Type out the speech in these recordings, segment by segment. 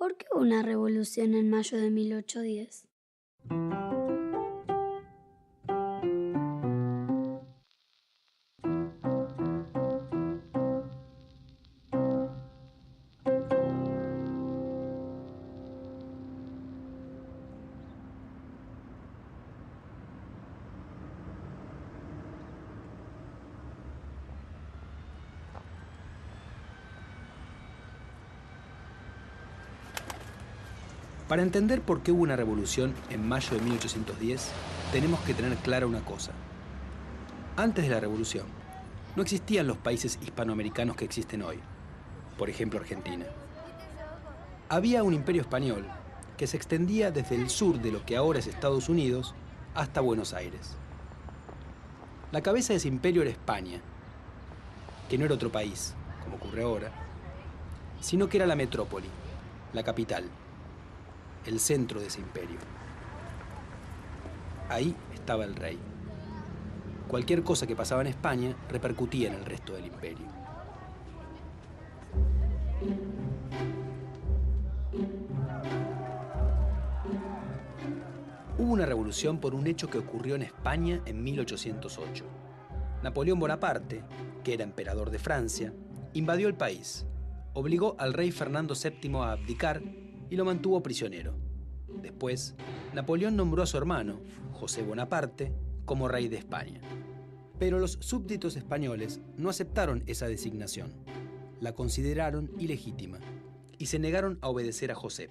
¿Por qué hubo una revolución en mayo de 1810? Para entender por qué hubo una revolución en mayo de 1810, tenemos que tener clara una cosa. Antes de la revolución, no existían los países hispanoamericanos que existen hoy, por ejemplo Argentina. Había un imperio español que se extendía desde el sur de lo que ahora es Estados Unidos hasta Buenos Aires. La cabeza de ese imperio era España, que no era otro país, como ocurre ahora, sino que era la metrópoli, la capital, el centro de ese imperio. Ahí estaba el rey. Cualquier cosa que pasaba en España repercutía en el resto del imperio. Hubo una revolución por un hecho que ocurrió en España en 1808. Napoleón Bonaparte, que era emperador de Francia, invadió el país, obligó al rey Fernando VII a abdicar y lo mantuvo prisionero. Después, Napoleón nombró a su hermano, José Bonaparte, como rey de España. Pero los súbditos españoles no aceptaron esa designación, la consideraron ilegítima y se negaron a obedecer a José.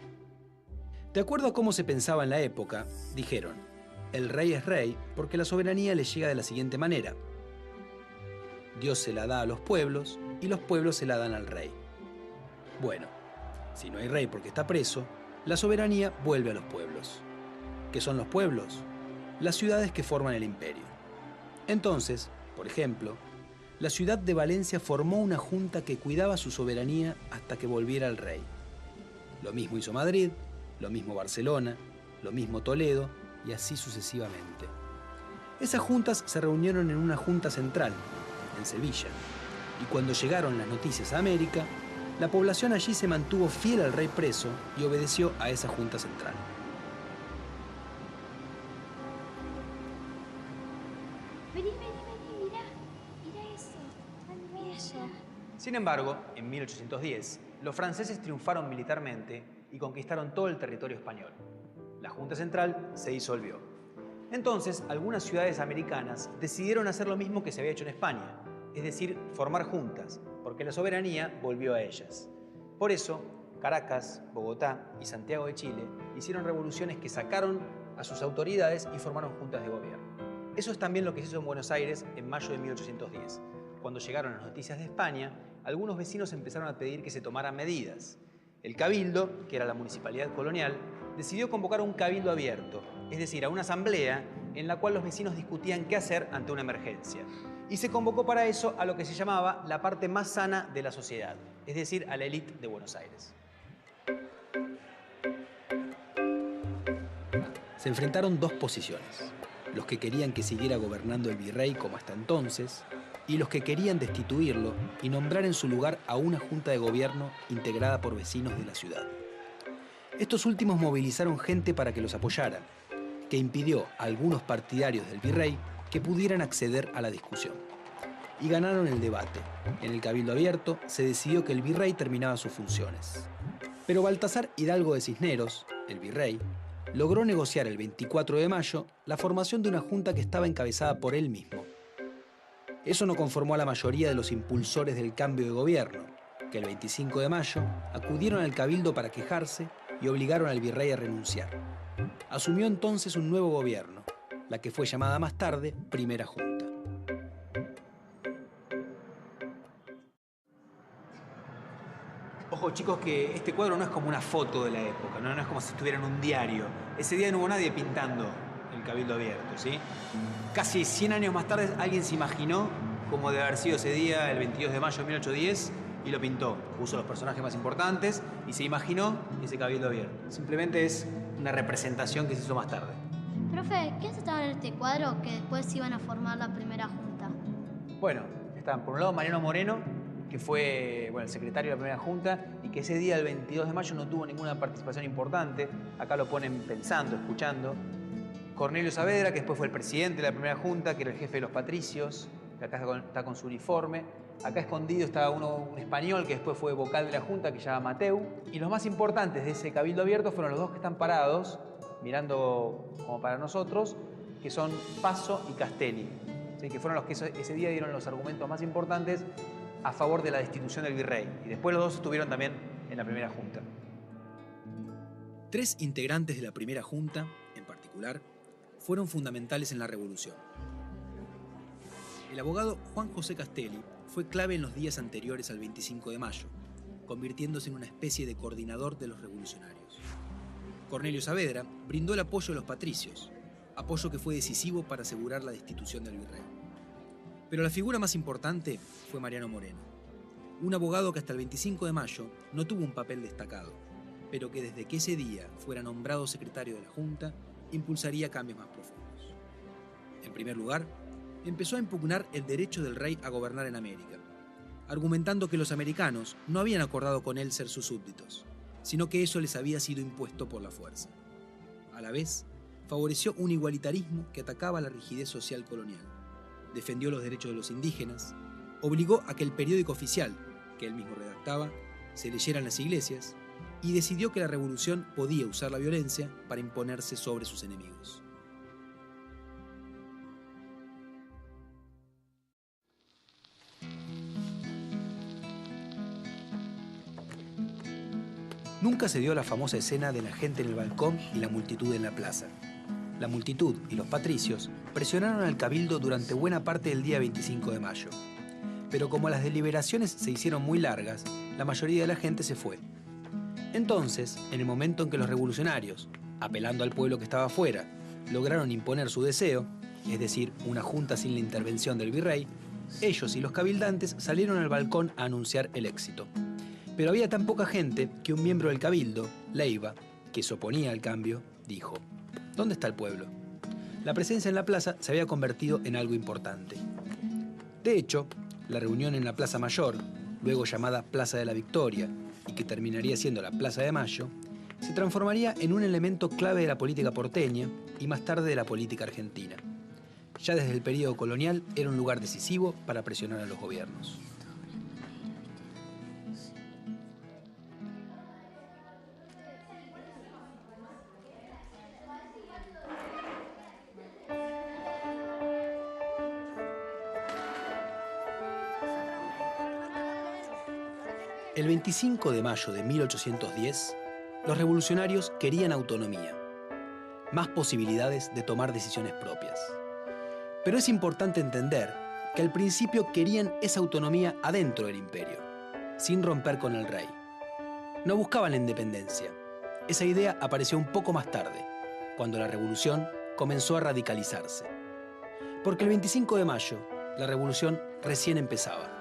De acuerdo a cómo se pensaba en la época, dijeron, el rey es rey porque la soberanía le llega de la siguiente manera. Dios se la da a los pueblos y los pueblos se la dan al rey. Bueno, si no hay rey porque está preso, la soberanía vuelve a los pueblos. ¿Qué son los pueblos? Las ciudades que forman el imperio. Entonces, por ejemplo, la ciudad de Valencia formó una junta que cuidaba su soberanía hasta que volviera el rey. Lo mismo hizo Madrid, lo mismo Barcelona, lo mismo Toledo y así sucesivamente. Esas juntas se reunieron en una junta central, en Sevilla, y cuando llegaron las noticias a América, la población allí se mantuvo fiel al rey preso y obedeció a esa junta central. Vení, mira eso. Mira allá. Sin embargo, en 1810, los franceses triunfaron militarmente y conquistaron todo el territorio español. La Junta Central se disolvió. Entonces, algunas ciudades americanas decidieron hacer lo mismo que se había hecho en España, es decir, formar juntas, porque la soberanía volvió a ellas. Por eso, Caracas, Bogotá y Santiago de Chile hicieron revoluciones que sacaron a sus autoridades y formaron juntas de gobierno. Eso es también lo que se hizo en Buenos Aires en mayo de 1810. Cuando llegaron las noticias de España, algunos vecinos empezaron a pedir que se tomaran medidas. El Cabildo, que era la municipalidad colonial, decidió convocar un cabildo abierto, es decir, a una asamblea en la cual los vecinos discutían qué hacer ante una emergencia. Y se convocó para eso a lo que se llamaba la parte más sana de la sociedad, es decir, a la élite de Buenos Aires. Se enfrentaron dos posiciones, los que querían que siguiera gobernando el virrey como hasta entonces, y los que querían destituirlo y nombrar en su lugar a una junta de gobierno integrada por vecinos de la ciudad. Estos últimos movilizaron gente para que los apoyara, que impidió a algunos partidarios del virrey que pudieran acceder a la discusión. Y ganaron el debate. En el Cabildo Abierto se decidió que el virrey terminaba sus funciones. Pero Baltasar Hidalgo de Cisneros, el virrey, logró negociar el 24 de mayo la formación de una junta que estaba encabezada por él mismo. Eso no conformó a la mayoría de los impulsores del cambio de gobierno, que el 25 de mayo acudieron al Cabildo para quejarse y obligaron al virrey a renunciar. Asumió entonces un nuevo gobierno, la que fue llamada más tarde Primera Junta. Ojo chicos que este cuadro no es como una foto de la época, no es como si estuviera en un diario. Ese día no hubo nadie pintando el Cabildo Abierto, ¿sí? Casi 100 años más tarde alguien se imaginó cómo debe haber sido ese día, el 22 de mayo de 1810, y lo pintó. Puso los personajes más importantes y se imaginó ese Cabildo Abierto. Simplemente es una representación que se hizo más tarde. Profe, ¿quiénes estaban en este cuadro que después iban a formar la primera junta? Bueno, estaban por un lado Mariano Moreno, que fue el secretario de la primera junta y que ese día, el 22 de mayo, no tuvo ninguna participación importante. Acá lo ponen pensando, escuchando. Cornelio Saavedra, que después fue el presidente de la primera junta, que era el jefe de los patricios, que acá está con su uniforme. Acá escondido está un español que después fue vocal de la junta, que se llama Mateu. Y los más importantes de ese cabildo abierto fueron los dos que están parados, mirando como para nosotros, que son Paso y Castelli, ¿sí? Que fueron los que ese día dieron los argumentos más importantes a favor de la destitución del virrey. Y después los dos estuvieron también en la primera junta. 3 integrantes de la primera junta, en particular, fueron fundamentales en la revolución. El abogado Juan José Castelli fue clave en los días anteriores al 25 de mayo, convirtiéndose en una especie de coordinador de los revolucionarios. Cornelio Saavedra brindó el apoyo a los patricios, apoyo que fue decisivo para asegurar la destitución del virrey. Pero la figura más importante fue Mariano Moreno, un abogado que hasta el 25 de mayo no tuvo un papel destacado, pero que desde que ese día fuera nombrado secretario de la Junta, impulsaría cambios más profundos. En primer lugar, empezó a impugnar el derecho del rey a gobernar en América, argumentando que los americanos no habían acordado con él ser sus súbditos, sino que eso les había sido impuesto por la fuerza. A la vez, favoreció un igualitarismo que atacaba la rigidez social colonial, defendió los derechos de los indígenas, obligó a que el periódico oficial, que él mismo redactaba, se leyera en las iglesias, y decidió que la revolución podía usar la violencia para imponerse sobre sus enemigos. Nunca se dio la famosa escena de la gente en el balcón y la multitud en la plaza. La multitud y los patricios presionaron al cabildo durante buena parte del día 25 de mayo. Pero como las deliberaciones se hicieron muy largas, la mayoría de la gente se fue. Entonces, en el momento en que los revolucionarios, apelando al pueblo que estaba afuera, lograron imponer su deseo, es decir, una junta sin la intervención del virrey, ellos y los cabildantes salieron al balcón a anunciar el éxito. Pero había tan poca gente que un miembro del cabildo, Leiva, que se oponía al cambio, dijo: ¿dónde está el pueblo? La presencia en la plaza se había convertido en algo importante. De hecho, la reunión en la Plaza Mayor, luego llamada Plaza de la Victoria, y que terminaría siendo la Plaza de Mayo, se transformaría en un elemento clave de la política porteña y más tarde de la política argentina. Ya desde el período colonial era un lugar decisivo para presionar a los gobiernos. El 25 de mayo de 1810, los revolucionarios querían autonomía, más posibilidades de tomar decisiones propias. Pero es importante entender que al principio querían esa autonomía adentro del imperio, sin romper con el rey. No buscaban la independencia. Esa idea apareció un poco más tarde, cuando la revolución comenzó a radicalizarse. Porque el 25 de mayo, la revolución recién empezaba.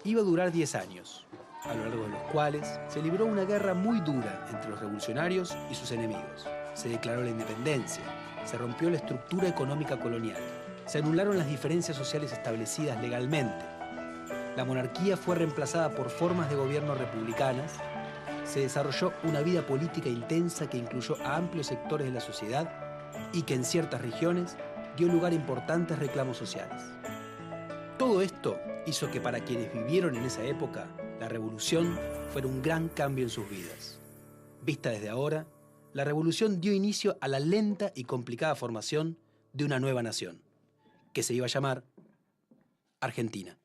Iba a durar 10 años, a lo largo de los cuales se libró una guerra muy dura entre los revolucionarios y sus enemigos. Se declaró la independencia, se rompió la estructura económica colonial, se anularon las diferencias sociales establecidas legalmente, la monarquía fue reemplazada por formas de gobierno republicanas, se desarrolló una vida política intensa que incluyó a amplios sectores de la sociedad y que en ciertas regiones dio lugar a importantes reclamos sociales. Todo esto hizo que para quienes vivieron en esa época, la revolución fuera un gran cambio en sus vidas. Vista desde ahora, la revolución dio inicio a la lenta y complicada formación de una nueva nación, que se iba a llamar Argentina.